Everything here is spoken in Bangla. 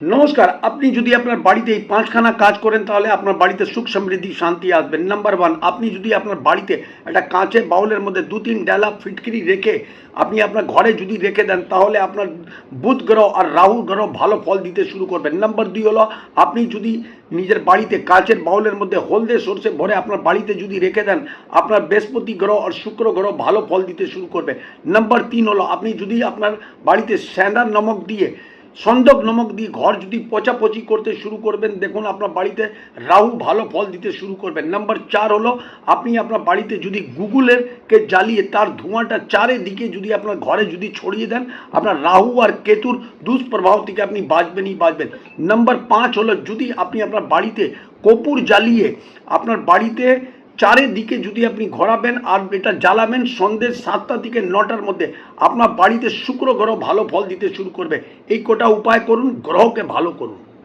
নমস্কার। আপনি যদি আপনার বাড়িতে এই পাঁচখানা কাজ করেন তাহলে আপনার বাড়িতে সুখ সমৃদ্ধি শান্তি আসবে। নাম্বার ওয়ান, আপনি যদি আপনার বাড়িতে একটা কাঁচের বাউলের মধ্যে 2-3 ডালা ফিটকিরি রেখে আপনি আপনার ঘরে যদি রেখে দেন তাহলে আপনার বুধ গ্রহ আর রাহু গ্রহ ভালো ফল দিতে শুরু করবে। নাম্বার দুই হলো, আপনি যদি নিজের বাড়িতে কাঁচের বাউলের মধ্যে হলদে সর্ষে ভরে আপনার বাড়িতে যদি রেখে দেন আপনার বৃহস্পতি গ্রহ আর শুক্র গ্রহ ভালো ফল দিতে শুরু করবে। নাম্বার তিন হলো, আপনি যদি আপনার বাড়িতে স্যান্ডার নমক দিয়ে সন্দক নমক দিয়ে ঘর যদি পচাপচি করতে শুরু করবেন, দেখুন আপনার বাড়িতে রাহু ভালো ফল দিতে শুরু করবেন। নাম্বার চার হলো, আপনি আপনার বাড়িতে যদি গুগলেরকে জ্বালিয়ে তার ধোঁয়াটা চারিদিকে যদি আপনার ঘরে যদি ছড়িয়ে দেন আপনার রাহু আর কেতুর দুষ্প্রভাব থেকে আপনি বাঁচবেনই বাঁচবেন। নাম্বার পাঁচ হলো, যদি আপনি আপনার বাড়িতে কর্পূর জ্বালিয়ে আপনার বাড়িতে চারিদিকে যদি আপনি ঘোরাবেন আর এটা জ্বালাবেন সন্ধ্যে 7টা থেকে 9টার মধ্যে আপনার বাড়িতে শুক্র গ্রহ ভালো ফল দিতে শুরু করবে। এই কটা উপায় করুন, গ্রহকে ভালো করুন।